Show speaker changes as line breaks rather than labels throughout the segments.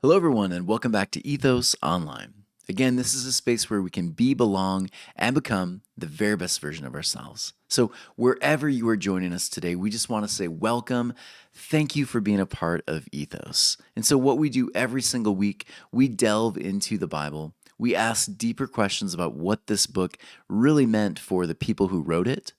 Hello, everyone, and welcome back to Ethos Online. Again, this is a space where we can be, belong, and become the very best version of ourselves. So, wherever you are joining us today, we just want to say welcome. Thank you for being a part of Ethos. And so, what we do every single week, we delve into the Bible. We ask deeper questions about what this book really meant for the people who wrote it,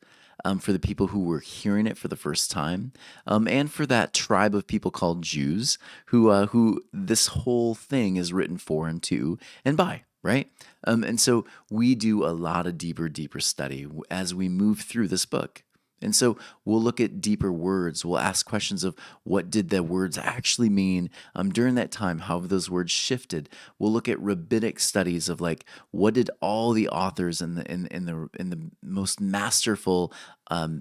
for the people who were hearing it for the first time, and for that tribe of people called Jews, who this whole thing is written for and to and by, right? And so we do a lot of deeper study as we move through this book. And so we'll look at deeper words. We'll ask questions of what did the words actually mean during that time? How have those words shifted? We'll look at rabbinic studies of like what did all the authors and the most masterful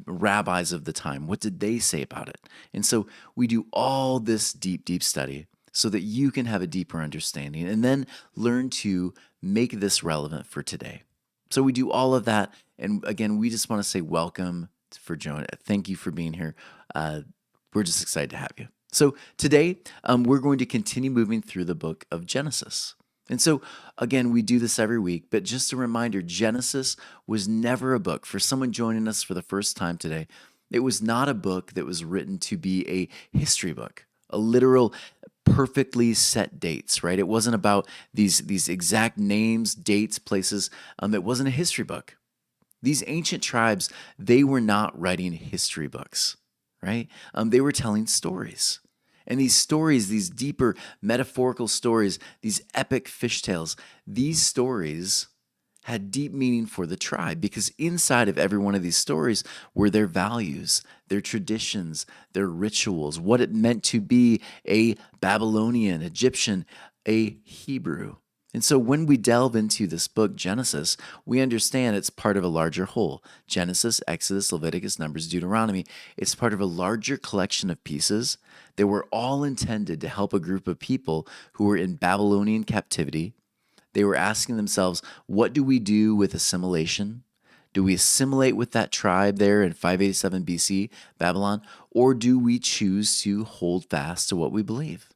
rabbis of the time, what did they say about it? And so we do all this deep study so that you can have a deeper understanding and then learn to make this relevant for today. So we do all of that. And again, we just want to say welcome for joining. Thank you for being here. We're just excited to have you. So today, we're going to continue moving through the book of Genesis. And so, again, we do this every week, but just a reminder, Genesis was never a book. For someone joining us for the first time today, it was not a book that was written to be a history book, a literal perfectly set dates, right? It wasn't about these exact names, dates, places. It wasn't a history book. These ancient tribes, they were not writing history books, right? They were telling stories. And these stories, these deeper metaphorical stories, these epic fish tales, these stories had deep meaning for the tribe because inside of every one of these stories were their values, their traditions, their rituals, what it meant to be a Babylonian, Egyptian, a Hebrew. And so when we delve into this book, Genesis, we understand it's part of a larger whole. Genesis, Exodus, Leviticus, Numbers, Deuteronomy, it's part of a larger collection of pieces that were all intended to help a group of people who were in Babylonian captivity. They were asking themselves, what do we do with assimilation? Do we assimilate with that tribe there in 587 BC, Babylon, or do we choose to hold fast to what we believe?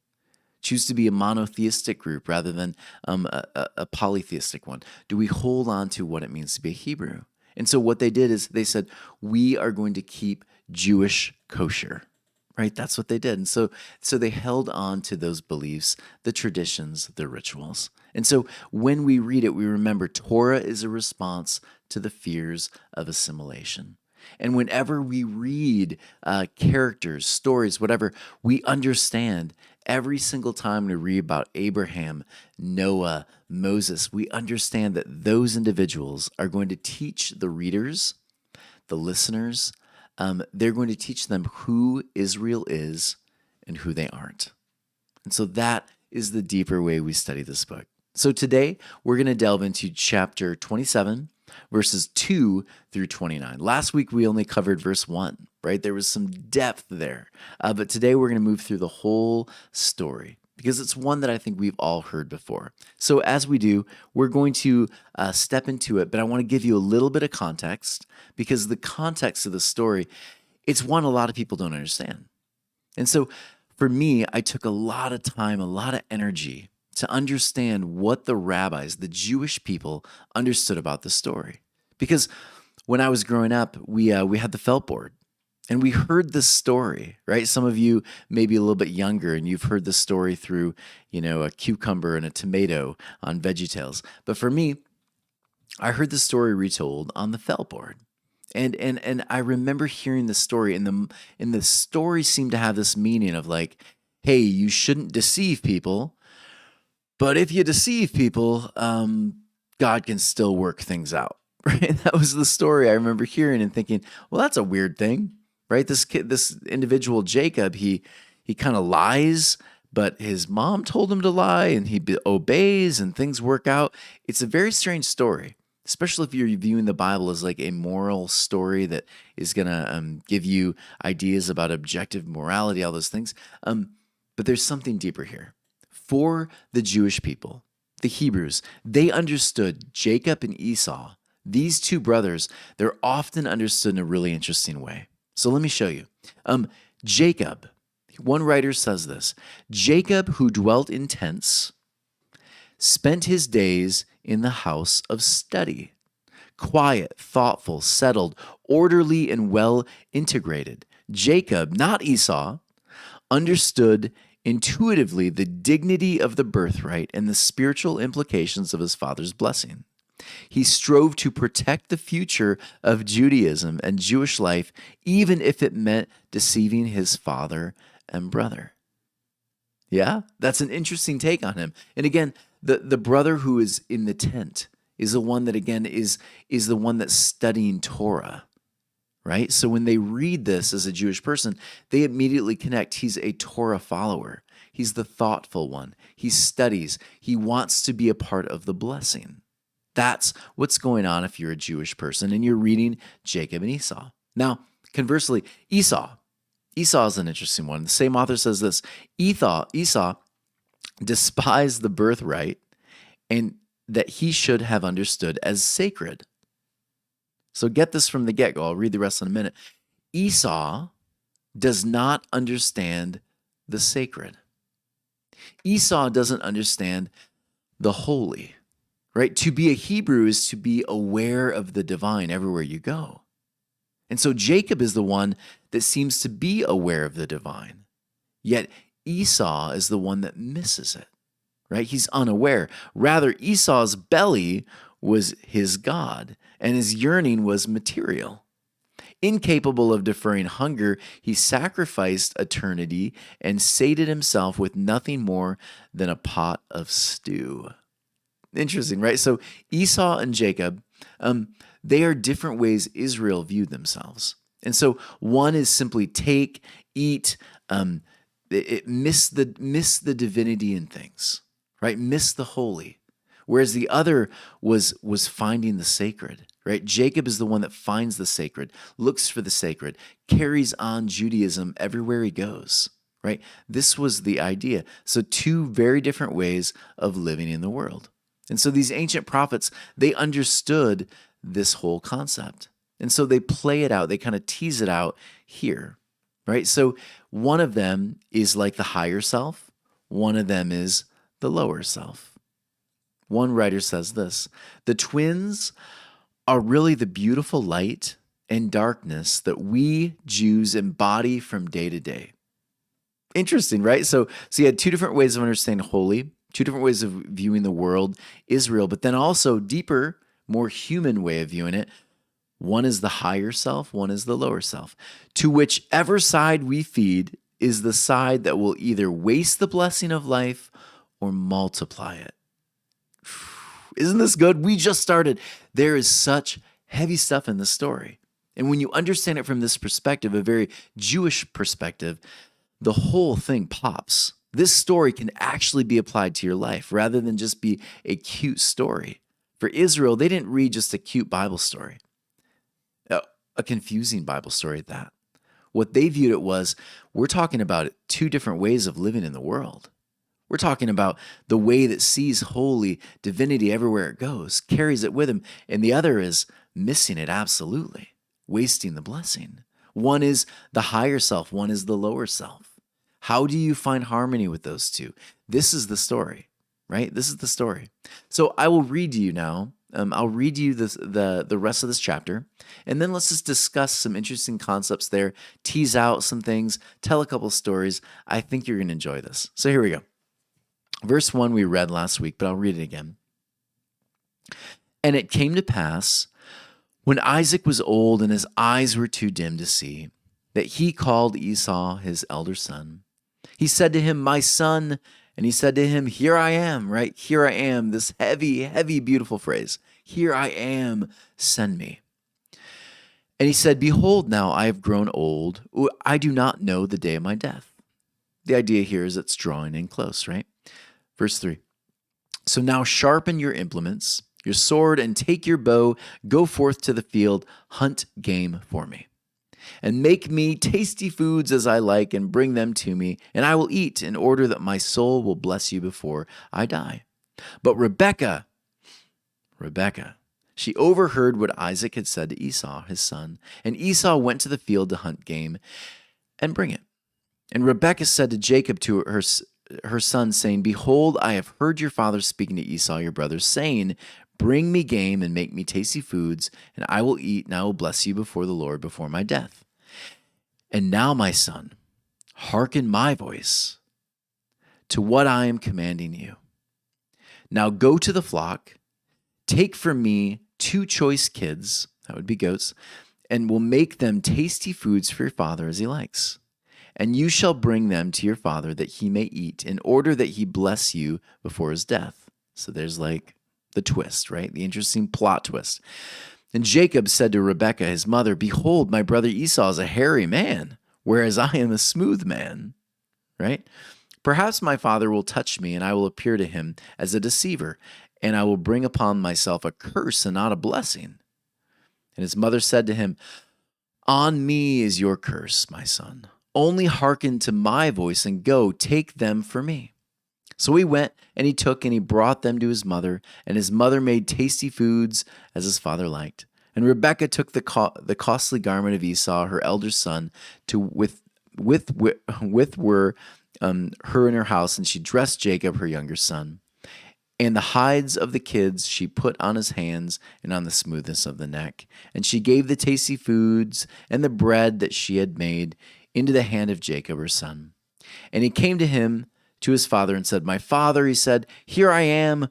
Choose to be a monotheistic group rather than a polytheistic one? Do we hold on to what it means to be a Hebrew? And so what they did is they said, we are going to keep Jewish kosher, right? That's what they did. And so they held on to those beliefs, the traditions, the rituals. And so when we read it, we remember Torah is a response to the fears of assimilation. And whenever we read characters, stories, whatever, we understand every single time we read about Abraham, Noah, Moses, we understand that those individuals are going to teach the readers, the listeners, they're going to teach them who Israel is and who they aren't. And so that is the deeper way we study this book. So today, we're going to delve into chapter 27, verses 2 through 29. Last week, we only covered verse 1, right? There was some depth there. But today, we're going to move through the whole story because it's one that I think we've all heard before. So as we do, we're going to step into it, but I want to give you a little bit of context because the context of the story, it's one a lot of people don't understand. And so for me, I took a lot of time, a lot of energy to understand what the rabbis, the Jewish people, understood about the story. Because when I was growing up, we had the felt board, and we heard this story, right? Some of you may be a little bit younger, and you've heard the story through, a cucumber and a tomato on VeggieTales. But for me, I heard the story retold on the felt board. And I remember hearing the story, and the story seemed to have this meaning of like, hey, you shouldn't deceive people. But if you deceive people, God can still work things out, right? That was the story I remember hearing and thinking, well, that's a weird thing, right? This individual, Jacob, he kind of lies, but his mom told him to lie and he obeys and things work out. It's a very strange story, especially if you're viewing the Bible as like a moral story that is going to give you ideas about objective morality, all those things. But there's something deeper here. For the Jewish people, the Hebrews, they understood Jacob and Esau, these two brothers, they're often understood in a really interesting way. So let me show you. Jacob One writer says this: Jacob, who dwelt in tents, spent his days in the house of study, quiet, thoughtful, settled, orderly, and well integrated. Jacob, not Esau, understood intuitively the dignity of the birthright and the spiritual implications of his father's blessing. He strove to protect the future of Judaism and Jewish life, even if it meant deceiving his father and brother. Yeah, that's an interesting take on him. And again, the brother who is in the tent is the one that, again, is the one that's studying Torah, right? So when they read this as a Jewish person, they immediately connect. He's a Torah follower. He's the thoughtful one. He studies. He wants to be a part of the blessing. That's what's going on if you're a Jewish person and you're reading Jacob and Esau. Now, conversely, Esau is an interesting one. The same author says this: Esau despised the birthright and that he should have understood as sacred. So get this from the get-go. I'll read the rest in a minute. Esau does not understand the sacred. Esau doesn't understand the holy, right? To be a Hebrew is to be aware of the divine everywhere you go. And so Jacob is the one that seems to be aware of the divine. Yet Esau is the one that misses it, right? He's unaware. Rather, Esau's belly was his God, and his yearning was material. Incapable of deferring hunger, he sacrificed eternity and sated himself with nothing more than a pot of stew. Interesting, right? So Esau and Jacob, they are different ways Israel viewed themselves. And so one is simply take, eat, miss the divinity in things, right? Miss the holy. Whereas the other was finding the sacred, right? Jacob is the one that finds the sacred, looks for the sacred, carries on Judaism everywhere he goes, right? This was the idea. So two very different ways of living in the world. And so these ancient prophets, they understood this whole concept. And so they play it out, they kind of tease it out here, right? So one of them is like the higher self, one of them is the lower self. One writer says this: the twins are really the beautiful light and darkness that we Jews embody from day to day. Interesting, right? So you had two different ways of understanding holy, two different ways of viewing the world, Israel, but then also deeper, more human way of viewing it. One is the higher self, one is the lower self. To whichever side we feed is the side that will either waste the blessing of life or multiply it. Isn't this good? We just started. There is such heavy stuff in this story. And when you understand it from this perspective, a very Jewish perspective, the whole thing pops. This story can actually be applied to your life rather than just be a cute story. For Israel, they didn't read just a cute Bible story, a confusing Bible story at that. What they viewed it was, we're talking about two different ways of living in the world. We're talking about the way that sees holy divinity everywhere it goes, carries it with him, and the other is missing it absolutely, wasting the blessing. One is the higher self, one is the lower self. How do you find harmony with those two? This is the story, right? This is the story. So I will read to you now. I'll read you the rest of this chapter, and then let's just discuss some interesting concepts there, tease out some things, tell a couple stories. I think you're going to enjoy this. So here we go. Verse 1 we read last week, but I'll read it again. And it came to pass, when Isaac was old and his eyes were too dim to see, that he called Esau his elder son. He said to him, "My son," and he said to him, "Here I am," right? Here I am, this heavy, heavy, beautiful phrase. Here I am, send me. And he said, "Behold, now I have grown old. I do not know the day of my death." The idea here is it's drawing in close, right? Verse 3. So now sharpen your implements, your sword, and take your bow, go forth to the field, hunt game for me. And make me tasty foods as I like, and bring them to me, and I will eat, in order that my soul will bless you before I die. But Rebekah, she overheard what Isaac had said to Esau, his son, and Esau went to the field to hunt game and bring it. And Rebekah said to Jacob, to her son, saying, Behold, I have heard your father speaking to Esau, your brother, saying, Bring me game and make me tasty foods, and I will eat, and I will bless you before the Lord before my death. And now, my son, hearken my voice to what I am commanding you. Now go to the flock, take for me 2 choice kids, that would be goats, and will make them tasty foods for your father as he likes. And you shall bring them to your father that he may eat, in order that he bless you before his death. So there's like the twist, right? The interesting plot twist. And Jacob said to Rebekah, his mother, Behold, my brother Esau is a hairy man, whereas I am a smooth man, right? Perhaps my father will touch me, and I will appear to him as a deceiver, and I will bring upon myself a curse and not a blessing. And his mother said to him, On me is your curse, my son. Only hearken to my voice and go, take them for me. So he went, and he took, and he brought them to his mother, and his mother made tasty foods as his father liked. And Rebekah took the costly garment of Esau, her elder son, with her in her house, and she dressed Jacob, her younger son. And the hides of the kids she put on his hands and on the smoothness of the neck. And she gave the tasty foods and the bread that she had made into the hand of Jacob, her son. And he came to him, to his father, and said, My father, he said, Here I am.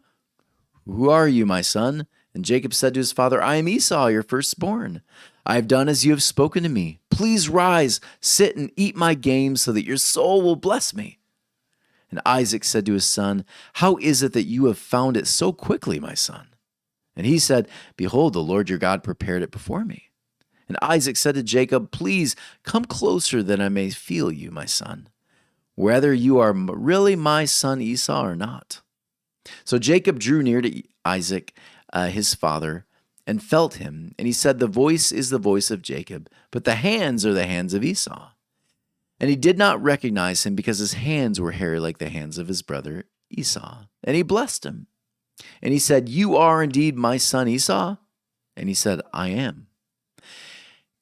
Who are you, my son? And Jacob said to his father, I am Esau, your firstborn. I have done as you have spoken to me. Please rise, sit and eat my game, so that your soul will bless me. And Isaac said to his son, How is it that you have found it so quickly, my son? And he said, Behold, the Lord your God prepared it before me. And Isaac said to Jacob, Please come closer that I may feel you, my son, whether you are really my son Esau or not. So Jacob drew near to Isaac, his father, and felt him. And he said, The voice is the voice of Jacob, but the hands are the hands of Esau. And he did not recognize him because his hands were hairy like the hands of his brother Esau. And he blessed him. And he said, You are indeed my son Esau? And he said, I am.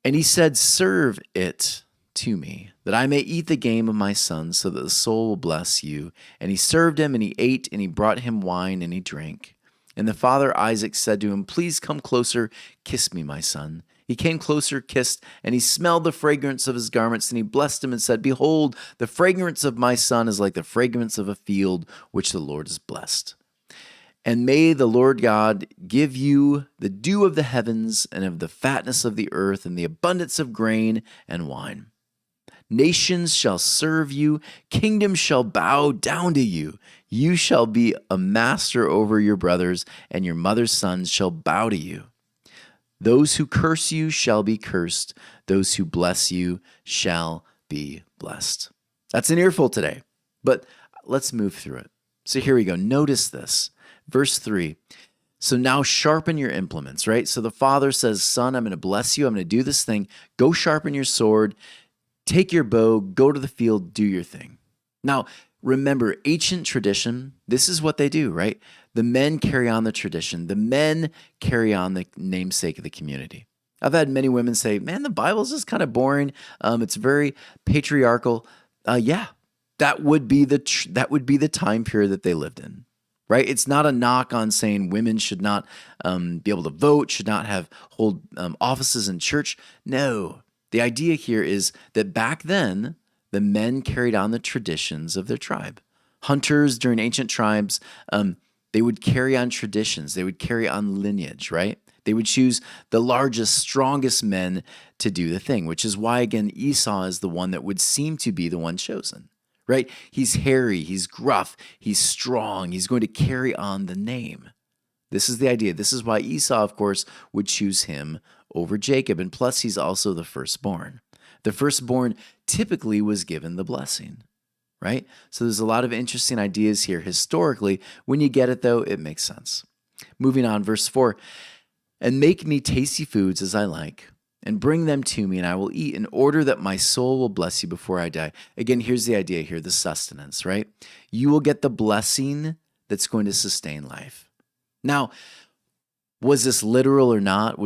And he said, Serve it to me, that I may eat the game of my son, so that the soul will bless you. And he served him, and he ate, and he brought him wine, and he drank. And the father Isaac said to him, Please come closer, kiss me, my son. He came closer, kissed, and he smelled the fragrance of his garments, and he blessed him and said, Behold, the fragrance of my son is like the fragrance of a field which the Lord has blessed. And may the Lord God give you the dew of the heavens and of the fatness of the earth and the abundance of grain and wine. Nations shall serve you, kingdoms shall bow down to you. You shall be a master over your brothers, and your mother's sons shall bow to you. Those who curse you shall be cursed. Those who bless you shall be blessed. That's an earful today, but let's move through it. So here we go. Notice this. Verse 3. So now sharpen your implements, right? So the father says, Son, I'm going to bless you. I'm going to do this thing. Go sharpen your sword. Take your bow. Go to the field. Do your thing. Now, remember, ancient tradition, this is what they do, right? The men carry on the tradition. The men carry on the namesake of the community. I've had many women say, man, the Bible's just kind of boring. It's very patriarchal. Yeah, that would be the time period that they lived in, right? It's not a knock on saying women should not be able to vote, should not hold offices in church. No, the idea here is that back then, the men carried on the traditions of their tribe. Hunters during ancient tribes, they would carry on traditions. They would carry on lineage, right? They would choose the largest, strongest men to do the thing, which is why, again, Esau is the one that would seem to be the one chosen, right? He's hairy, he's gruff, he's strong, he's going to carry on the name. This is the idea. This is why Esau, of course, would choose him over Jacob, and plus he's also the firstborn. The firstborn typically was given the blessing, right? So there's a lot of interesting ideas here historically. When you get it, though, it makes sense. Moving on, verse 4, and make me tasty foods as I like, and bring them to me, and I will eat, in order that my soul will bless you before I die. Again, here's the idea here, the sustenance, right? You will get the blessing that's going to sustain life. Now, Was this literal or not?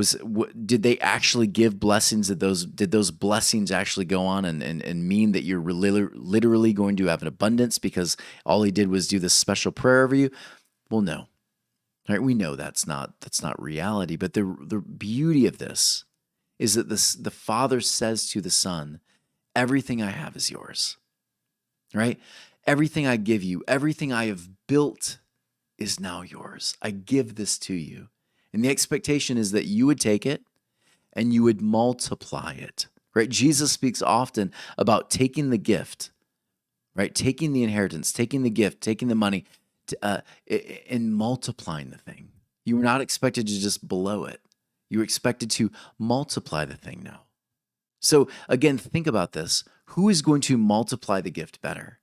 Did they actually give blessings? Did those blessings actually go on and mean that you're literally going to have an abundance because all he did was do this special prayer over you? Well, no. Right? We know that's not reality. But the beauty of this is that the Father says to the Son, everything I have is yours. Right? Everything I give you, everything I have built is now yours. I give this to you. And the expectation is that you would take it and you would multiply it. Right? Jesus speaks often about taking the gift, right? Taking the inheritance, taking the gift, taking the money, and multiplying the thing. You were not expected to just blow it. You were expected to multiply the thing now. So again, think about this. Who is going to multiply the gift better?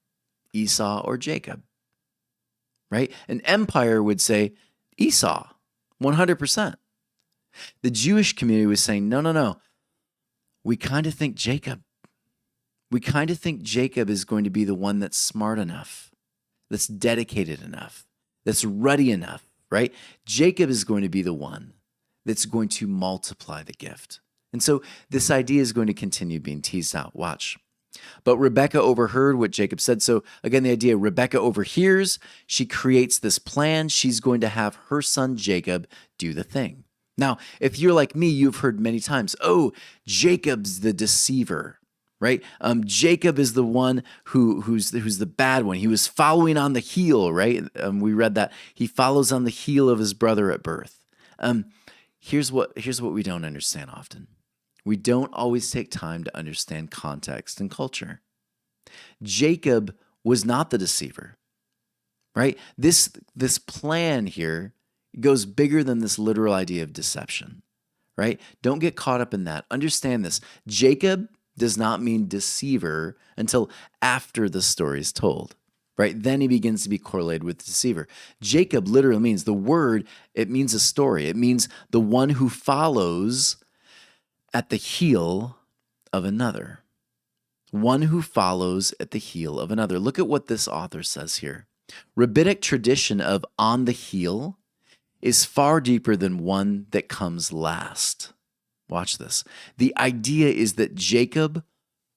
Esau or Jacob? Right? An empire would say Esau, 100%. The Jewish community was saying, no. We kind of think Jacob. We kind of think Jacob is going to be the one that's smart enough, that's dedicated enough, that's ruddy enough, right? Jacob is going to be the one that's going to multiply the gift. And so this idea is going to continue being teased out. Watch. But Rebekah overheard what Jacob said. So again, the idea, Rebekah overhears, she creates this plan. She's going to have her son Jacob do the thing. Now, if you're like me, you've heard many times, oh, Jacob's the deceiver, right? Jacob is the one who's the bad one. He was following on the heel, right? We read that. He follows on the heel of his brother at birth. Here's what we don't understand often. We don't always take time to understand context and culture. Jacob was not the deceiver, right? This plan here goes bigger than this literal idea of deception, right? Don't get caught up in that. Understand this. Jacob does not mean deceiver until after the story is told, right? Then he begins to be correlated with deceiver. Jacob literally means the word, it means a story. It means the one who follows at the heel of another. One who follows at the heel of another. Look at what this author says here. Rabbinic tradition of on the heel is far deeper than one that comes last. Watch this. The idea is that Jacob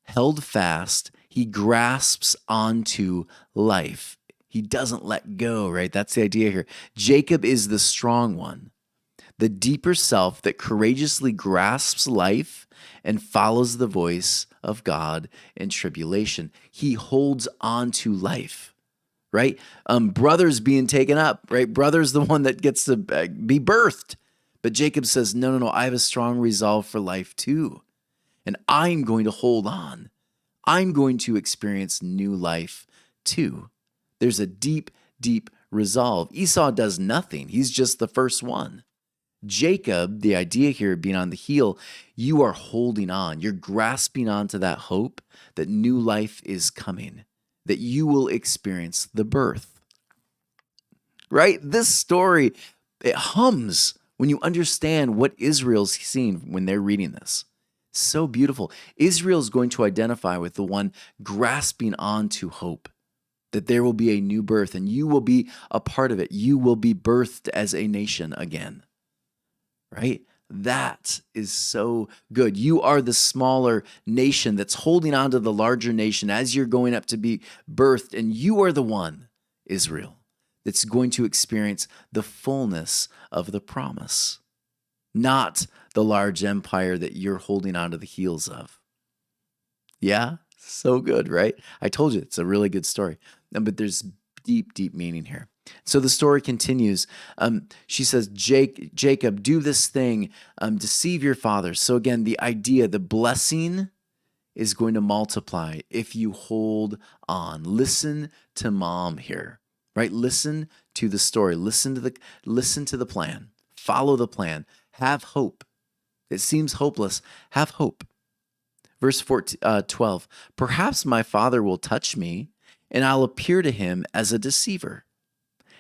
held fast. He grasps onto life. He doesn't let go, right? That's the idea here. Jacob is the strong one, the deeper self that courageously grasps life and follows the voice of God in tribulation. He holds on to life, right? Brother's being taken up, right? Brother's the one that gets to be birthed. But Jacob says, no, I have a strong resolve for life too. And I'm going to hold on. I'm going to experience new life too. There's a deep, deep resolve. Esau does nothing. He's just the first one. Jacob, the idea here being on the heel, you are holding on. You're grasping onto that hope that new life is coming, that you will experience the birth. Right? This story, it hums when you understand what Israel's seeing when they're reading this. So beautiful. Israel's going to identify with the one grasping on to hope, that there will be a new birth and you will be a part of it. You will be birthed as a nation again. Right? That is so good. You are the smaller nation that's holding on to the larger nation as you're going up to be birthed. And you are the one, Israel, that's going to experience the fullness of the promise, not the large empire that you're holding onto the heels of. Yeah? So good, right? I told you it's a really good story. But there's deep, deep meaning here. So the story continues. She says, Jacob, do this thing, deceive your father. So again, the idea, the blessing is going to multiply if you hold on. Listen to mom here, right? Listen to the story. Listen to the plan. Follow the plan. Have hope. It seems hopeless. Have hope. Verse 12, perhaps my father will touch me, and I'll appear to him as a deceiver.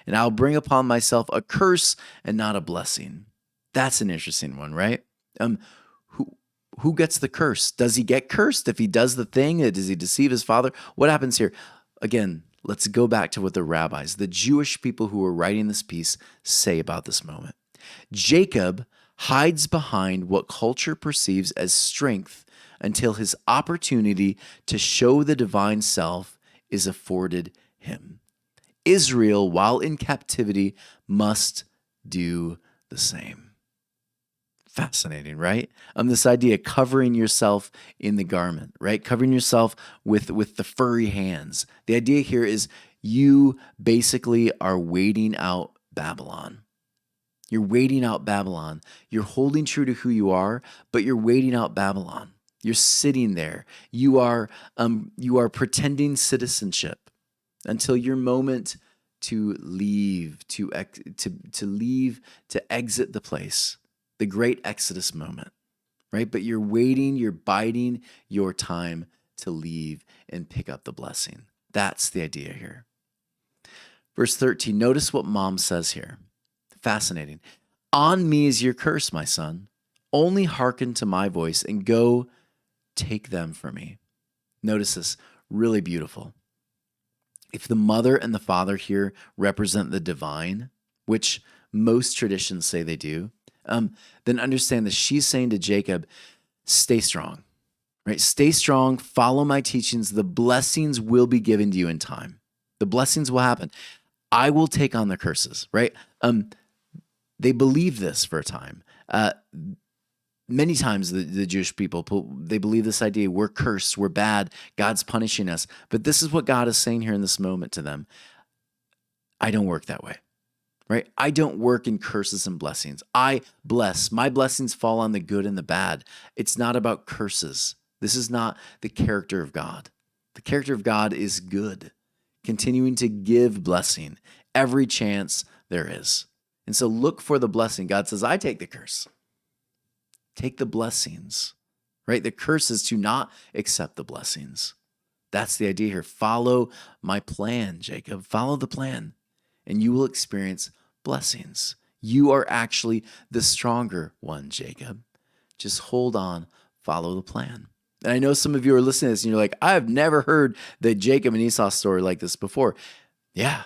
And I'll bring upon myself a curse and not a blessing. That's an interesting one, right? Who gets the curse? Does he get cursed if he does the thing? Does he deceive his father? What happens here? Again, let's go back to what the rabbis, the Jewish people who were writing this piece, say about this moment. Jacob hides behind what culture perceives as strength until his opportunity to show the divine self is afforded him. Israel, while in captivity, must do the same. Fascinating, right? This idea of covering yourself in the garment, right? Covering yourself with the furry hands. The idea here is you basically are waiting out Babylon. You're waiting out Babylon. You're holding true to who you are, but you're waiting out Babylon. You're sitting there. You are pretending citizenship until your moment to leave, to leave, to exit the place, the great Exodus moment, right? But you're waiting, you're biding your time to leave and pick up the blessing. That's the idea here. Verse 13, notice what mom says here. Fascinating. On me is your curse, my son. Only hearken to my voice and go take them for me. Notice this, really beautiful. If the mother and the father here represent the divine, which most traditions say they do, then understand that she's saying to Jacob, stay strong, right? Stay strong, follow my teachings. The blessings will be given to you in time. The blessings will happen. I will take on the curses, right? They believe this for a time. Many times the Jewish people, they believe this idea, we're cursed, we're bad, God's punishing us. But this is what God is saying here in this moment to them. I don't work that way, right? I don't work in curses and blessings. I bless. My blessings fall on the good and the bad. It's not about curses. This is not the character of God. The character of God is good, continuing to give blessing every chance there is. And so look for the blessing. God says, I take the curse. Take the blessings, right? The curse is to not accept the blessings. That's the idea here. Follow my plan, Jacob. Follow the plan, and you will experience blessings. You are actually the stronger one, Jacob. Just hold on, follow the plan. And I know some of you are listening to this and you're like, I have never heard the Jacob and Esau story like this before. Yeah,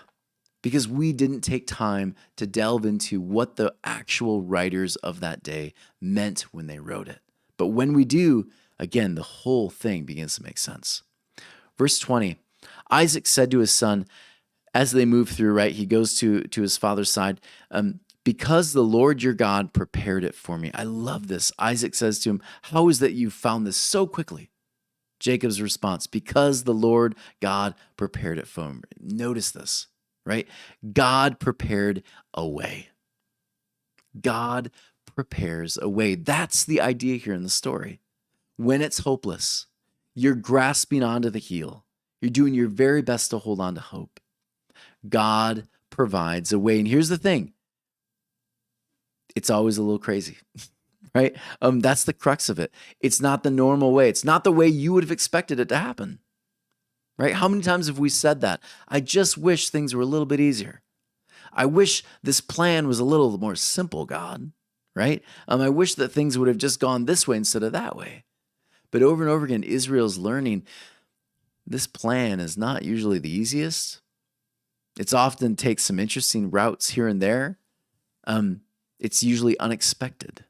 because we didn't take time to delve into what the actual writers of that day meant when they wrote it. But when we do, again, the whole thing begins to make sense. Verse 20, Isaac said to his son, as they move through, right, he goes to his father's side, because the Lord your God prepared it for me. I love this. Isaac says to him, how is that you found this so quickly? Jacob's response, because the Lord God prepared it for me. Notice this. Right? God prepared a way. God prepares a way. That's the idea here in the story. When it's hopeless, you're grasping onto the heel. You're doing your very best to hold on to hope. God provides a way. And here's the thing. It's always a little crazy, right? That's the crux of it. It's not the normal way. It's not the way you would have expected it to happen. Right? How many times have we said that? I just wish things were a little bit easier. I wish this plan was a little more simple, God. Right? I wish that things would have just gone this way instead of that way. But over and over again, Israel's learning this plan is not usually the easiest. It's often takes some interesting routes here and there. It's usually unexpected.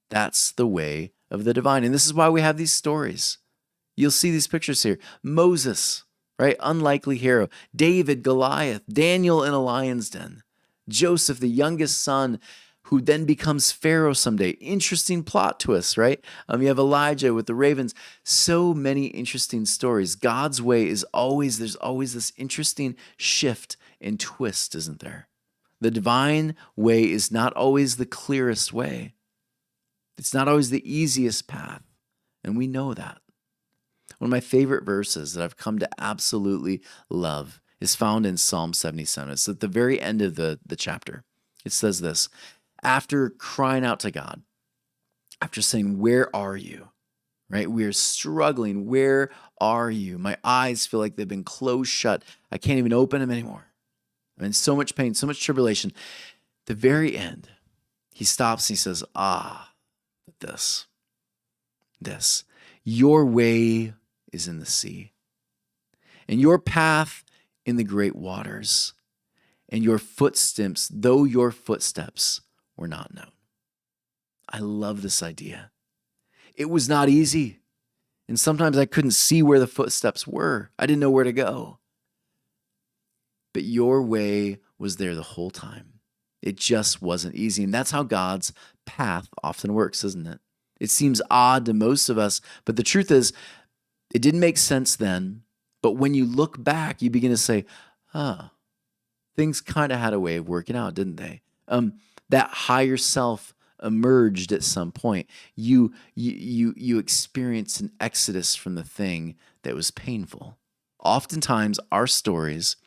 That's the way of the divine. And this is why we have these stories. You'll see these pictures here. Moses, right? Unlikely hero. David, Goliath, Daniel in a lion's den. Joseph, the youngest son, who then becomes Pharaoh someday. Interesting plot twist, right? You have Elijah with the ravens. So many interesting stories. God's way is there's always this interesting shift and twist, isn't there? The divine way is not always the clearest way. It's not always the easiest path. And we know that. One of my favorite verses that I've come to absolutely love is found in Psalm 77. It's at the very end of the chapter. It says this, after crying out to God, after saying, where are you? Right? We are struggling. Where are you? My eyes feel like they've been closed shut. I can't even open them anymore. I'm in so much pain, so much tribulation. At the very end, he stops and he says, this, your way is in the sea, and your path in the great waters, and your footsteps, though your footsteps were not known. I love this idea. It was not easy. And sometimes I couldn't see where the footsteps were. I didn't know where to go. But your way was there the whole time. It just wasn't easy. And that's how God's path often works, isn't it? It seems odd to most of us, but the truth is, it didn't make sense then. But when you look back, you begin to say, things kind of had a way of working out, didn't they? That higher self emerged at some point. You experienced an exodus from the thing that was painful. Oftentimes, our stories,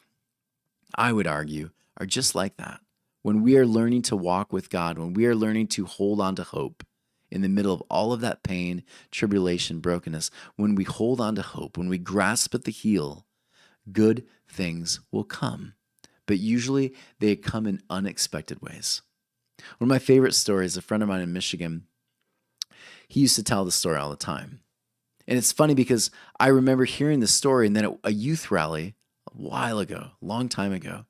I would argue, are just like that. When we are learning to walk with God, when we are learning to hold on to hope in the middle of all of that pain, tribulation, brokenness, when we hold on to hope, when we grasp at the heel, good things will come. But usually they come in unexpected ways. One of my favorite stories, a friend of mine in Michigan, he used to tell the story all the time. And it's funny because I remember hearing the story, and then at a youth rally a while ago, a long time ago,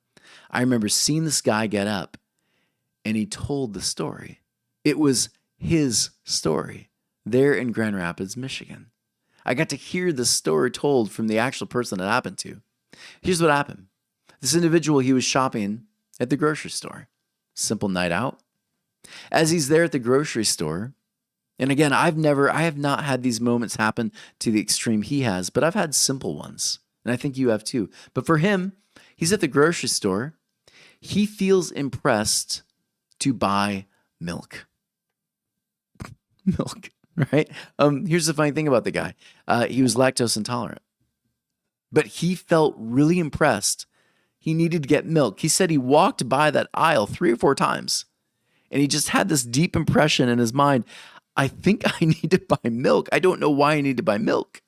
I remember seeing this guy get up and he told the story. It was his story there in Grand Rapids, Michigan. I got to hear the story told from the actual person it happened to. Here's what happened. This individual, he was shopping at the grocery store. Simple night out. As he's there at the grocery store, and again, I have not had these moments happen to the extreme he has, but I've had simple ones. And I think you have too. But for him, he's at the grocery store. He feels impressed to buy milk. Milk, right? Here's the funny thing about the guy. He was lactose intolerant. But he felt really impressed. He needed to get milk. He said he walked by that aisle 3 or 4 times. And he just had this deep impression in his mind. I think I need to buy milk. I don't know why I need to buy milk.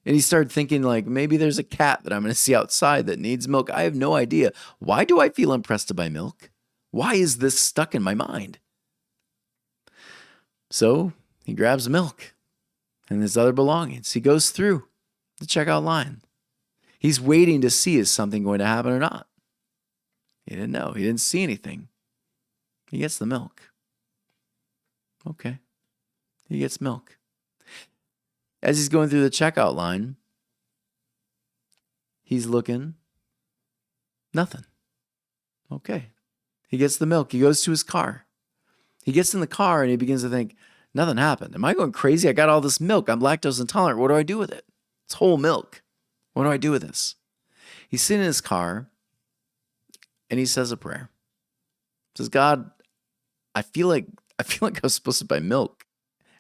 And he started thinking, like, maybe there's a cat that I'm going to see outside that needs milk. I have no idea. Why do I feel impressed to buy milk? Why is this stuck in my mind? So he grabs milk and his other belongings. He goes through the checkout line. He's waiting to see, is something going to happen or not? He didn't know. He didn't see anything. He gets the milk. Okay. He gets milk. As he's going through the checkout line, he's looking. Nothing. Okay. He gets the milk. He goes to his car. He gets in the car and he begins to think, nothing happened. Am I going crazy? I got all this milk. I'm lactose intolerant. What do I do with it? It's whole milk. What do I do with this? He's sitting in his car and he says a prayer. He says, God, I feel like I was supposed to buy milk.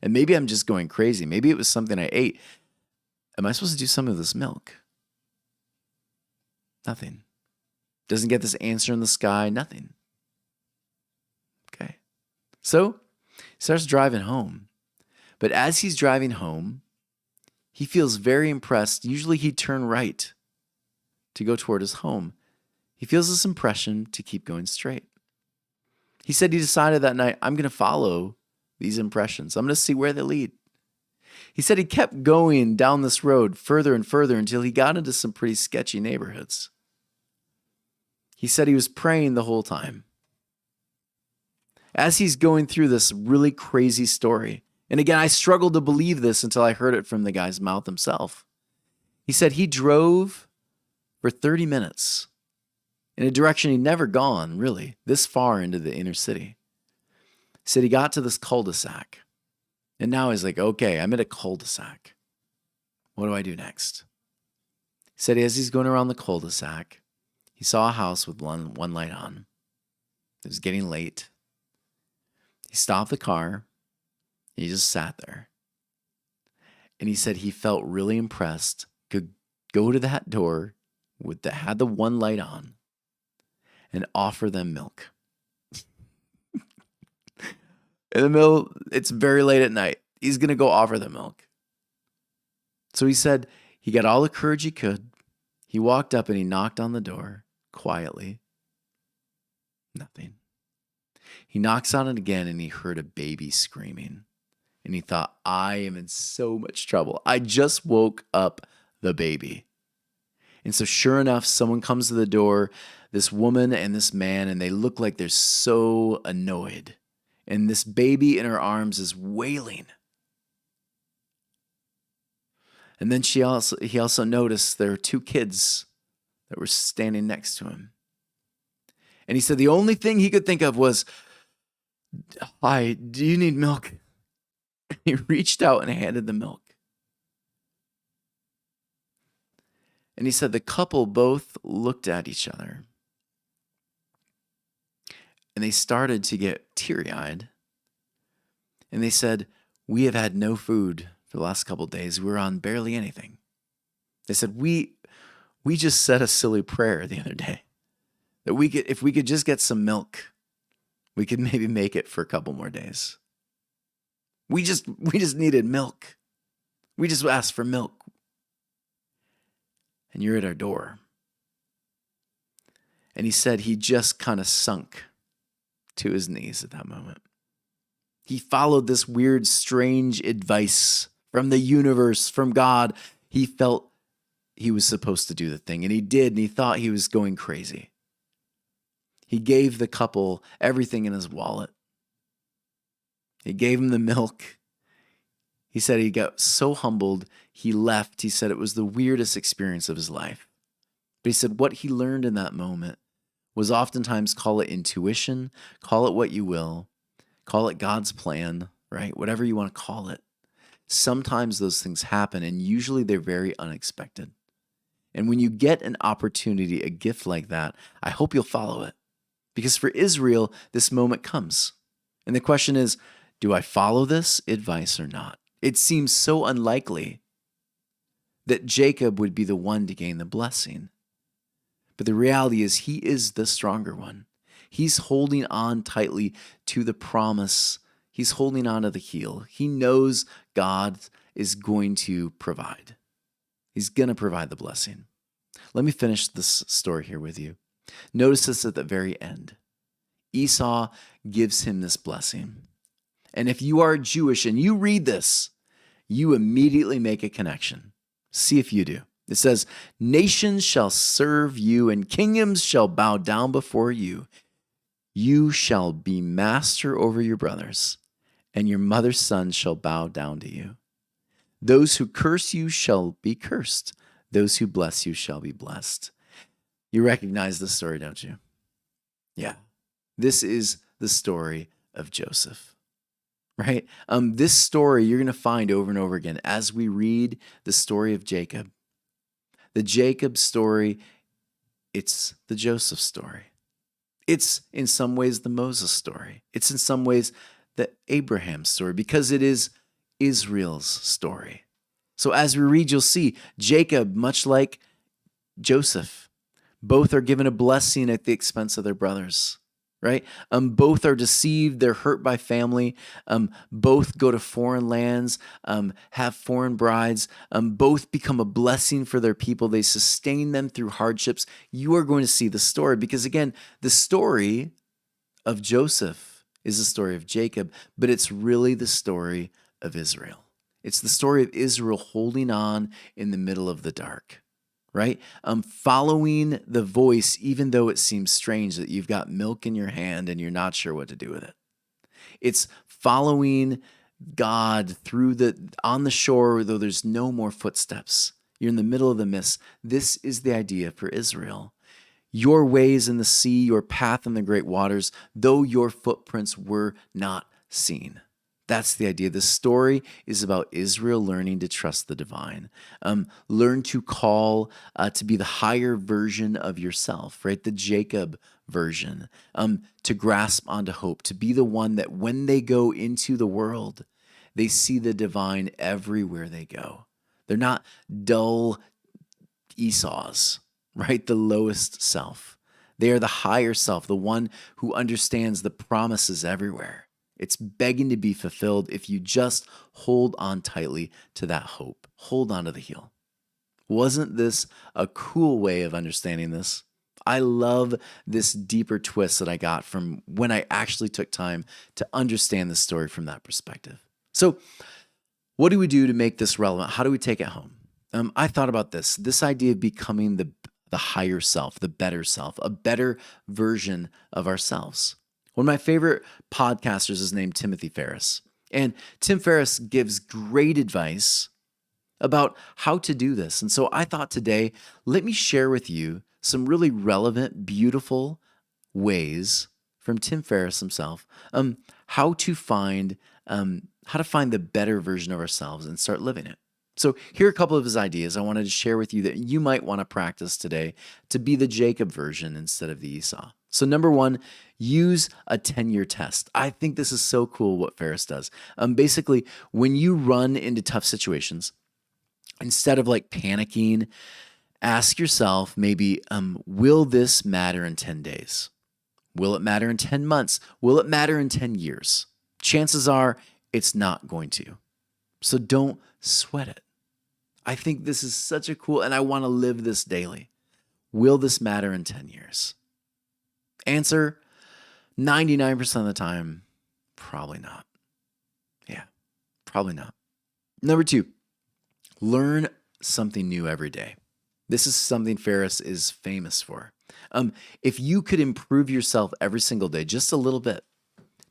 And maybe I'm just going crazy. Maybe it was something I ate. Am I supposed to do something with this milk? Nothing. Doesn't get this answer in the sky. Nothing. Okay. So he starts driving home. But as he's driving home, he feels very impressed. Usually he'd turn right to go toward his home. He feels this impression to keep going straight. He said he decided that night, I'm going to follow these impressions. I'm going to see where they lead. He said he kept going down this road further and further until he got into some pretty sketchy neighborhoods. He said he was praying the whole time. As he's going through this really crazy story, and again, I struggled to believe this until I heard it from the guy's mouth himself. He said he drove for 30 minutes in a direction he'd never gone, really, this far into the inner city. He said he got to this cul-de-sac. And now he's like, okay, I'm at a cul-de-sac. What do I do next? He said as he's going around the cul-de-sac, he saw a house with one light on. It was getting late. He stopped the car. He just sat there. And he said he felt really impressed, could go to that door that had the one light on and offer them milk. In the middle, it's very late at night. He's going to go offer them milk. So he said he got all the courage he could. He walked up and he knocked on the door quietly. Nothing. He knocks on it again and he heard a baby screaming. And he thought, I am in so much trouble. I just woke up the baby. And so sure enough, someone comes to the door, this woman and this man, and they look like they're so annoyed. And this baby in her arms is wailing. And then he also noticed there were two kids that were standing next to him. And he said the only thing he could think of was, "Hi, do you need milk?" He reached out and handed the milk. And he said the couple both looked at each other. And they started to get teary-eyed. And they said, "We have had no food for the last couple of days. We're on barely anything." They said, we just said a silly prayer the other day that if we could just get some milk, we could maybe make it for a couple more days. We just needed milk. We just asked for milk. And you're at our door. And he said he just kind of sunk to his knees at that moment. He followed this weird, strange advice from the universe, from God. He felt he was supposed to do the thing, and he did, and he thought he was going crazy. He gave the couple everything in his wallet. He gave him the milk. He said he got so humbled, he left. He said it was the weirdest experience of his life. But he said what he learned in that moment was oftentimes, call it intuition, call it what you will, call it God's plan, right? Whatever you want to call it. Sometimes those things happen, and usually they're very unexpected. And when you get an opportunity, a gift like that, I hope you'll follow it. Because for Israel, this moment comes. And the question is, do I follow this advice or not? It seems so unlikely that Jacob would be the one to gain the blessing. But the reality is he is the stronger one. He's holding on tightly to the promise. He's holding on to the heel. He knows God is going to provide. He's going to provide the blessing. Let me finish this story here with you. Notice this at the very end. Esau gives him this blessing. And if you are Jewish and you read this, you immediately make a connection. See if you do. It says, "Nations shall serve you and kingdoms shall bow down before you. You shall be master over your brothers, and your mother's sons shall bow down to you. Those who curse you shall be cursed. Those who bless you shall be blessed." You recognize this story, don't you? Yeah. This is the story of Joseph, right? This story you're going to find over and over again as we read the story of Jacob. The Jacob story, it's the Joseph story. It's in some ways the Moses story. It's in some ways the Abraham story because it is Israel's story. So as we read, you'll see Jacob, much like Joseph, both are given a blessing at the expense of their brothers, right? Both are deceived. They're hurt by family. Both go to foreign lands, have foreign brides. Both become a blessing for their people. They sustain them through hardships. You are going to see the story because, again, the story of Joseph is the story of Jacob, but it's really the story of Israel. It's the story of Israel holding on in the middle of the dark, right? Following the voice, even though it seems strange that you've got milk in your hand and you're not sure what to do with it. It's following God on the shore, though there's no more footsteps. You're in the middle of the mist. This is the idea for Israel. Your ways in the sea, your path in the great waters, though your footprints were not seen. That's the idea. The story is about Israel learning to trust the divine. Learn to call to be the higher version of yourself, right? The Jacob version. To grasp onto hope, to be the one that when they go into the world, they see the divine everywhere they go. They're not dull Esau's, right? The lowest self. They are the higher self, the one who understands the promises everywhere. It's begging to be fulfilled if you just hold on tightly to that hope. Hold on to the heel. Wasn't this a cool way of understanding this? I love this deeper twist that I got from when I actually took time to understand the story from that perspective. So what do we do to make this relevant? How do we take it home? I thought about this idea of becoming the higher self, the better self, a better version of ourselves. One of my favorite podcasters is named Timothy Ferriss. And Tim Ferriss gives great advice about how to do this. And so I thought today, let me share with you some really relevant, beautiful ways from Tim Ferriss himself, how to find the better version of ourselves and start living it. So here are a couple of his ideas I wanted to share with you that you might want to practice today to be the Jacob version instead of the Esau. So number one, use a 10-year test. I think this is so cool what Ferriss does. Basically, when you run into tough situations, instead of like panicking, ask yourself maybe, will this matter in 10 days? Will it matter in 10 months? Will it matter in 10 years? Chances are it's not going to. So don't sweat it. I think this is such a cool, and I want to live this daily. Will this matter in 10 years? Answer, 99% of the time, probably not. Yeah, probably not. Number two, learn something new every day. This is something Ferriss is famous for. If you could improve yourself every single day, just a little bit,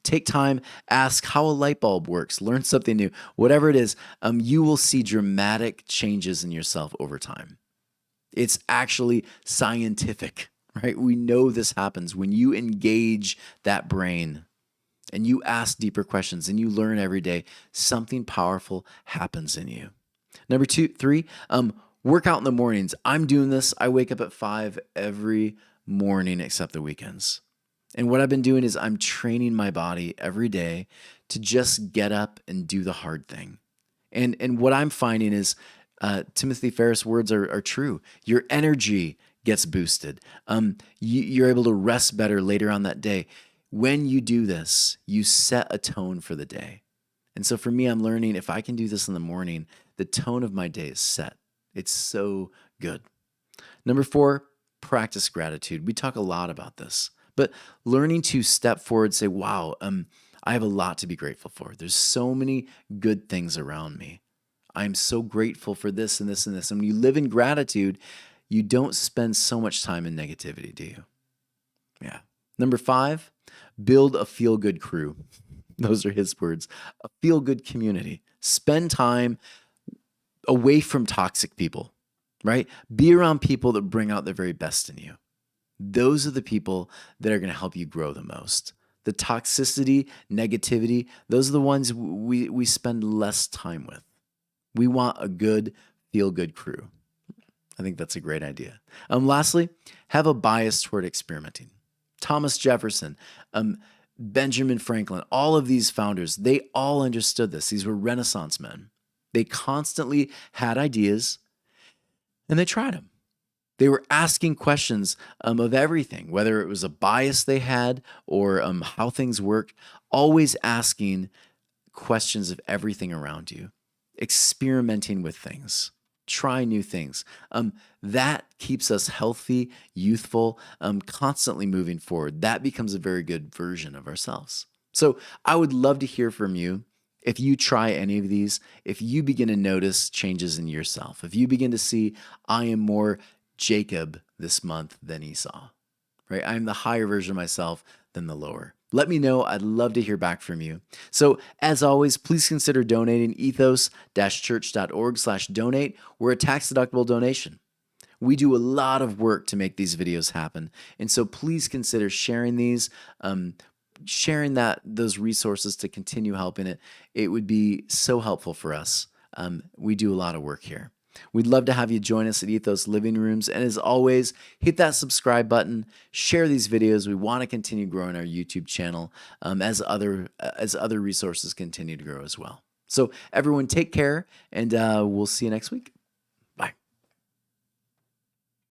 take time, ask how a light bulb works, learn something new, whatever it is, you will see dramatic changes in yourself over time. It's actually scientific, right? We know this happens when you engage that brain and you ask deeper questions and you learn every day, something powerful happens in you. Number three, work out in the mornings. I'm doing this. I wake up at 5 every morning except the weekends. And what I've been doing is I'm training my body every day to just get up and do the hard thing. And what I'm finding is Timothy Ferriss' words are true. Your energy gets boosted. You're able to rest better later on that day. When you do this, you set a tone for the day. And so for me, I'm learning if I can do this in the morning, the tone of my day is set. It's so good. Number four, practice gratitude. We talk a lot about this. But learning to step forward, say, wow, I have a lot to be grateful for. There's so many good things around me. I'm so grateful for this and this and this. And when you live in gratitude, you don't spend so much time in negativity, do you? Yeah. Number five, build a feel-good crew. Those are his words. A feel-good community. Spend time away from toxic people, right? Be around people that bring out the very best in you. Those are the people that are going to help you grow the most. The toxicity, negativity, those are the ones we spend less time with. We want a good, feel-good crew. I think that's a great idea. Lastly, have a bias toward experimenting. Thomas Jefferson, Benjamin Franklin, all of these founders, they all understood this. These were Renaissance men. They constantly had ideas and they tried them. They were asking questions of everything, whether it was a bias they had or how things work, always asking questions of everything around you, experimenting with things, try new things. That keeps us healthy, youthful, constantly moving forward. That becomes a very good version of ourselves. So I would love to hear from you. If you try any of these, if you begin to notice changes in yourself, if you begin to see, I am more Jacob this month than Esau, right? I'm the higher version of myself than the lower. Let me know. I'd love to hear back from you. So as always, please consider donating ethos-church.org/donate. We're a tax-deductible donation. We do a lot of work to make these videos happen. And so please consider sharing these, sharing those resources to continue helping it. It would be so helpful for us. We do a lot of work here. We'd love to have you join us at Ethos Living Rooms. And as always, hit that subscribe button, share these videos. We want to continue growing our YouTube channel as other resources continue to grow as well. So everyone take care, and we'll see you next week.